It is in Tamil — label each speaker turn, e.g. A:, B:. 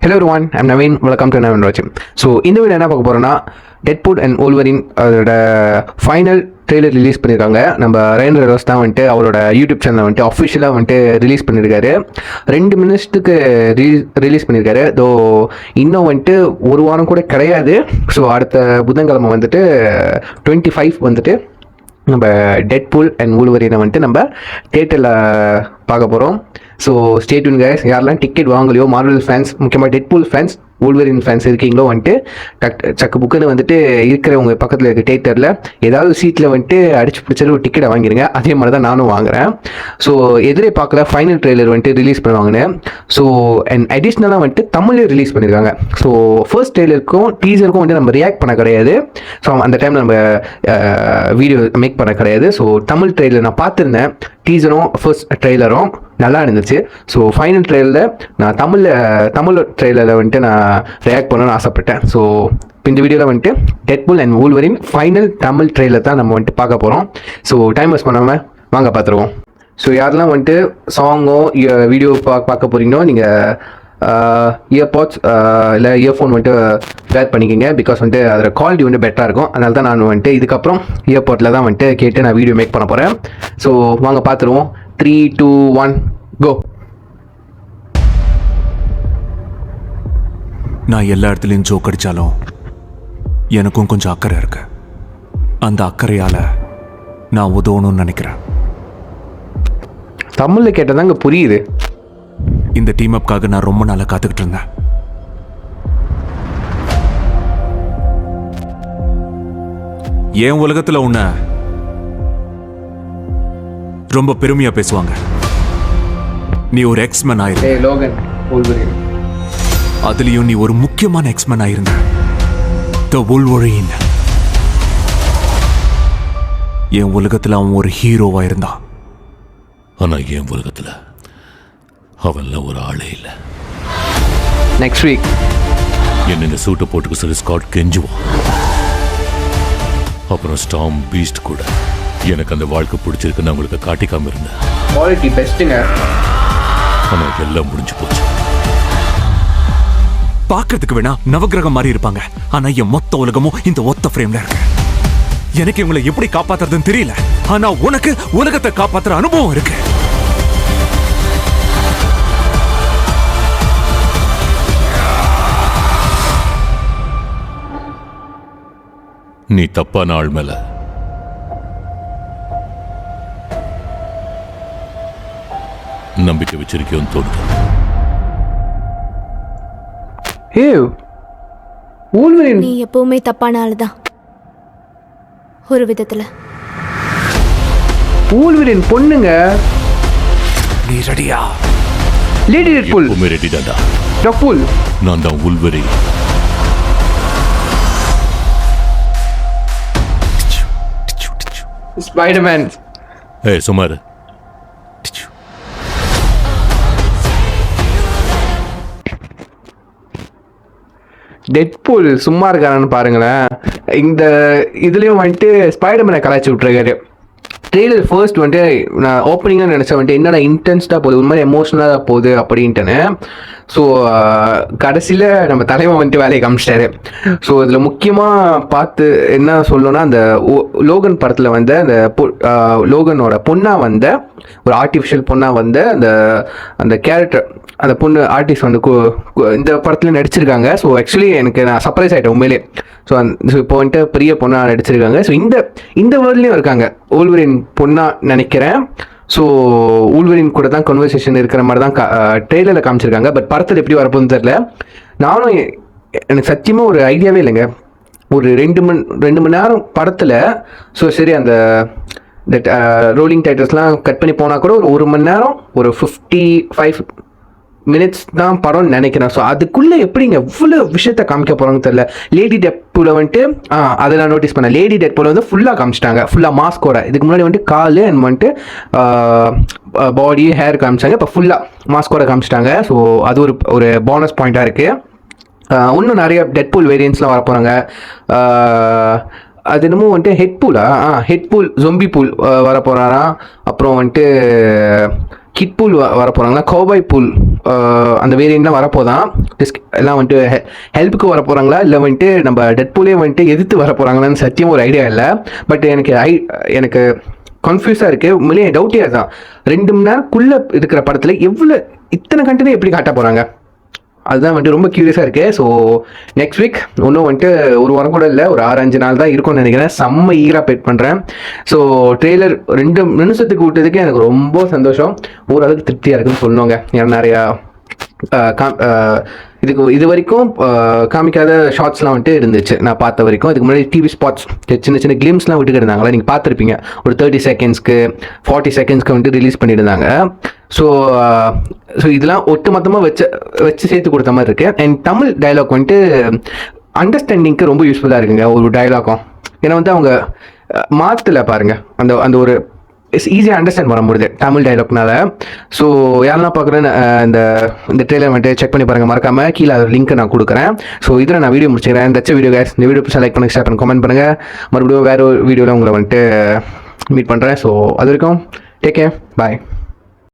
A: Hello everyone, I'm Naveen. Welcome to Naveen Watching. So இந்த வீடியோ என்ன பார்க்க போகிறோன்னா டெட்பூல் அண்ட் வூல்வரின் அதோட ஃபைனல் ட்ரெய்லர் ரிலீஸ் பண்ணியிருக்காங்க. நம்ம ரயன் ரெய்னால்ட்ஸ் தான் வந்துட்டு அவரோட யூடியூப் சேனலில் வந்துட்டு அஃபிஷியலாக வந்துட்டு ரிலீஸ் பண்ணியிருக்காரு. 2 நிமிஷத்துக்கு ரிலீஸ் பண்ணியிருக்காரு. தோ இன்னும் வந்துட்டு ஒரு வாரம் கூட கிடையாது. ஸோ அடுத்த புதன்கிழமை வந்துட்டு 25 வந்துட்டு நம்ம டெட்பூல் அண்ட் வூல்வரினை வந்துட்டு நம்ம தியேட்டரில் பார்க்க போகிறோம். So stay tune guys. யாரெல்லாம் டிக்கெட் வாங்கலையோ, மார்வல் ஃபேன்ஸ், முக்கியமாக டெட்பூல் ஃபேன்ஸ், வூல்வரின் ஃபேன்ஸ் இருக்கீங்களோ வந்துட்டு சக்கு புக்குன்னு வந்துட்டு இருக்கிறவங்க பக்கத்தில் இருக்க தியேட்டரில் ஏதாவது சீட்டில் வந்துட்டு அடிச்சு பிடிச்சாலும் ஒரு டிக்கெட்டை வாங்கிடுங்க. அதே மாதிரி தான் நானும் வாங்குகிறேன். ஸோ எதிரே பார்க்கல ஃபைனல் ட்ரெய்லர் வந்துட்டு ரிலீஸ் பண்ணுவாங்கன்னு. ஸோ அண்ட் அடிஷ்னலாக வந்துட்டு தமிழே ரிலீஸ் பண்ணியிருக்காங்க. ஸோ ஃபர்ஸ்ட் ட்ரெய்லருக்கும் டீசருக்கும் வந்துட்டு நம்ம ரியாக்ட் பண்ண கிடையாது. ஸோ அந்த டைமில் நம்ம வீடியோ மேக் பண்ண கிடையாது. ஸோ தமிழ் ட்ரெய்லர் நான் பார்த்துருந்தேன். டீசரும் ஃபர்ஸ்ட் ட்ரெய்லரும் நல்லா இருந்துச்சு. ஸோ ஃபைனல் ட்ரெய்லரில் நான் தமிழ் ட்ரெய்லரில் வந்துட்டு நான் ரியாக்ட் பண்ணணும்னு ஆசைப்பட்டேன். ஸோ இந்த வீடியோவில் வந்துட்டு Deadpool and Wolverine final Tamil trailer தான் நம்ம வந்துட்டு பார்க்க போகிறோம். ஸோ டைம் வேஸ்ட் பண்ணாமல் வாங்க பார்த்துருவோம். ஸோ யாரெல்லாம் வந்துட்டு சாங்கோ வீடியோ பார்க்க போகிறீங்களோ நீங்கள் இயர்பாட்ஸ் இல்லை இயர்ஃபோன் வந்துட்டு வேர் பண்ணிக்கிங்க. பிகாஸ் வந்துட்டு அதோட குவாலிட்டி வந்துட்டு பெட்டராக இருக்கும். அதனால தான் நான் வந்துட்டு இதுக்கப்புறம் இயர்பாட்டில் தான் வந்துட்டு கேட்டு நான் வீடியோ மேக் பண்ண போகிறேன். ஸோ வாங்க பார்த்துருவோம். 3, 2, 1 கோ.
B: நான் எல்லா இடத்துலையும் ஜோக் அடித்தாலும் எனக்கும் கொஞ்சம் அக்கறை இருக்கு. அந்த அக்கறையால் நான் உதவணும்னு நினைக்கிறேன்.
A: தமிழில் கேட்டதாங்க புரியுது.
B: இந்த டீம் அப்காக நான் ரொம்ப நாளாக காத்துக்கிட்டு இருந்தேன். என் உலகத்தில் உன்னை ரொம்ப பெருமையா பேசுவாங்க. நீ ஒரு எக்ஸ்மேன் ஆயிருந்த.
A: லோகன் வூல்வரின்.
B: அதுலயும் நீ ஒரு முக்கியமான எக்ஸ்மேன் ஆயிருந்த. தி வூல்வரின். என் உலகத்தில் அவன் ஒரு ஹீரோவா இருந்தான்.
C: ஆனா என் உலகத்தில் அவன்லாம் ஒரு ஆளே இல்லை.
A: நெக்ஸ்ட் வீக்
C: என்ன இந்த சூட்டை போட்டுக்க சொல்லி ஸ்காட் கெஞ்சுவான். அப்புறம் ஸ்டாம் பீஸ்ட் கூட எனக்கு அந்த வாழ்க்கை பிடிச்சிருக்குன்னு அவங்களுக்கு காட்டிக்காம இருந்தேன்.
A: குவாலிட்டி பெஸ்ட்டுங்க.
C: ஆனா எல்லாம் முடிஞ்சு போச்சு.
B: பார்க்கறதுக்கு வேணா நவகிரகம் மாதிரி இருப்பாங்க. ஆனா என் மொத்த உலகமும் இந்த ஒத்த ஃப்ரேம்ல இருக்கு. எனக்கு இவங்களை எப்படி காப்பாத்துறதுன்னு தெரியல. ஆனா உனக்கு உலகத்தை காப்பாத்துற அனுபவம் இருக்கு.
C: நீ தப்பான ஆள் மேல நம்பிக்கை வச்சிருக்கியோன்னு தோணுது.
A: வூல்வரின்
D: நீ எப்பவுமே தப்பான ஆள் தான் ஒரு விதத்துல.
A: வூல்வரின் பொண்ணுங்க.
B: நீ ரெடியா?
A: Lady Deadpool.
C: எப்பவுமே ரெடி தான்டா.
A: டெட்பூல்.
C: நான் தான் வூல்வரின்.
A: ஸ்பைடர்மேன்.
C: சுமார்
A: டெட்பூல் சும்மா இருக்கானு பாருங்களேன். இந்த இதுலேயும் வந்துட்டு ஸ்பைடர்மேனை கலாய்ச்சி விட்டுருக்காரு. ட்ரெய்லர் ஃபர்ஸ்ட் வந்துட்டு நான் ஓப்பனிங்காக நினச்சேன் வந்துட்டு என்னடா இன்டென்ஸ்டாக போகுது, ஒரு மாதிரி எமோஷனலாக போகுது அப்படின்ட்டுன்னு. ஸோ கடைசியில் நம்ம தலைவன் வந்துட்டு வேலையை காமிச்சிட்டாரு. ஸோ இதில் முக்கியமாக பார்த்து என்ன சொல்லணும்னா, அந்த லோகன் படத்தில் வந்து அந்த லோகனோட பொண்ணாக வந்த ஒரு ஆர்டிஃபிஷியல் பொண்ணாக வந்த அந்த கேரக்டர், அந்த பொண்ணு ஆர்டிஸ்ட் வந்து இந்த படத்தில் நடிச்சிருக்காங்க. ஸோ ஆக்சுவலி எனக்கு நான் சர்ப்ரைஸ் ஆகிட்டேன் உண்மையிலே. ஸோ இப்போ வந்துட்டு பெரிய பொண்ணாக நடிச்சிருக்காங்க. ஸோ இந்த வேர்ல்ட்லேயும் இருக்காங்க வூல்வரின் பொண்ணாக நினைக்கிறேன். ஸோ வூல்வரின் கூட தான் கன்வர்சேஷன் இருக்கிற மாதிரி தான் ட்ரெய்லரில் காமிச்சிருக்காங்க. பட் படத்தில் எப்படி வரப்போகுதுன்னு தெரில. நானும் எனக்கு சத்தியமாக ஒரு ஐடியாவே இல்லைங்க. ஒரு 2 மணி நேரம் படத்தில். ஸோ சரி, அந்த ரோலிங் டைட்டில்ஸ்லாம் கட் பண்ணி போனால் கூட ஒரு மணி நேரம், ஒரு 55 மினிட்ஸ் தான் படம்னு நினைக்கிறேன். ஸோ அதுக்குள்ளே எப்படிங்க இவ்வளோ விஷயத்த காமிக்க போகிறாங்கன்னு தெரியல. லேடி டெட்பூலை வந்துட்டு அதை நான் நோட்டீஸ் பண்ணேன். லேடி டெட்பூலை வந்து ஃபுல்லாக காமிச்சிட்டாங்க, ஃபுல்லாக மாஸ்கோட. இதுக்கு முன்னாடி வந்துட்டு கால் அண்ட் வந்துட்டு பாடி ஹேர் காமிச்சாங்க. இப்போ ஃபுல்லாக மாஸ்கோட காமிச்சிட்டாங்க. ஸோ அது ஒரு போனஸ் பாயிண்ட்டாக இருக்குது. இன்னும் நிறைய டெட்பூல் வேரியன்ட்ஸ்லாம் வர போகிறாங்க. அது என்னமோ வந்துட்டு ஹெட்பூலா, ஹெட்பூல் ஜொம்பி பூல் வர போகிறாராம். அப்புறம் வந்துட்டு கிட் பூல் வர போகிறாங்களா, கௌபாய் பூல் அந்த வேரியண்ட்லாம் வரப்போதான். எல்லாம் வந்துட்டு ஹெல்ப்புக்கு வர போகிறாங்களா இல்லை வந்துட்டு நம்ம டெட் பூலே வந்துட்டு எதிர்த்து வர போகிறாங்களான்னு சத்தியம் ஒரு ஐடியா இல்லை. பட் எனக்கு கன்ஃபியூஸாக இருக்குது. உண்மையிலேயே டவுட்டே அதுதான். 2 மணி நேரக்குள்ளே இருக்கிற படத்தில் இத்தனை கண்டென்ட் எப்படி காட்ட போகிறாங்க, அதுதான் வந்துட்டு ரொம்ப க்யூரியஸாக இருக்குது. ஸோ நெக்ஸ்ட் வீக் இன்னும் வந்துட்டு ஒரு வாரம் கூட இல்லை, ஒரு 6-5 நாள் தான் இருக்கும்னு நினைக்கிறேன். செம்ம ஈகராக வெயிட் பண்ணுறேன். ஸோ ட்ரெய்லர் 2 நிமிஷத்துக்கு விட்டதுக்கு எனக்கு ரொம்ப சந்தோஷம், ஓரளவுக்கு திருப்தியாக இருக்குன்னு சொல்லுவாங்க. ஏன்னா நிறையா இது வரைக்கும் காமிக்காத ஷார்ட்ஸ்லாம் வந்துட்டு இருந்துச்சு நான் பார்த்த வரைக்கும். இதுக்கு முன்னாடி டிவி ஸ்பாட்ஸ் சின்ன சின்ன கிளிம்ஸ்லாம் விட்டுக்கிட்டு இருந்தாங்களே, நீங்கள் பார்த்துருப்பீங்க. ஒரு 30 செகண்ட்ஸ்க்கு 40 செகண்ட்ஸ்க்கு வந்துட்டு ரிலீஸ் பண்ணியிருந்தாங்க. ஸோ இதெல்லாம் ஒட்டுமொத்தமாக வச்சு சேர்த்து கொடுத்த மாதிரி இருக்குது. அண்ட் தமிழ் டைலாக் வந்துட்டு அண்டர்ஸ்டாண்டிங்க்கு ரொம்ப யூஸ்ஃபுல்லாக இருக்குங்க ஒரு டைலாக்கும். ஏன்னா வந்து அவங்க மாற்றல பாருங்கள், அந்த ஒரு ஈஸியாக அண்டர்ஸ்டாண்ட் பண்ண முடியுது தமிழ் டைலாக்னால. ஸோ யாரெல்லாம் பார்க்குறேன்னு இந்த ட்ரெயிலர் வந்துட்டு செக் பண்ணி பாருங்கள், மறக்காமல் கீழே அது லிங்க்கை நான் கொடுக்குறேன். ஸோ இதில் நான் வீடியோ முடிச்சுக்கிறேன். தச்ச வீடியோ கேஸ், இந்த வீடியோ லைக் பண்ணுங்கள், ஷேர் பண்ணுங்கள், கமெண்ட் பண்ணுங்கள். மறுபடியும் வேறு ஒரு வீடியோவில் உங்களை வந்துட்டு மீட் பண்ணுறேன். ஸோ அது வரைக்கும் டேக் கேர், பாய்.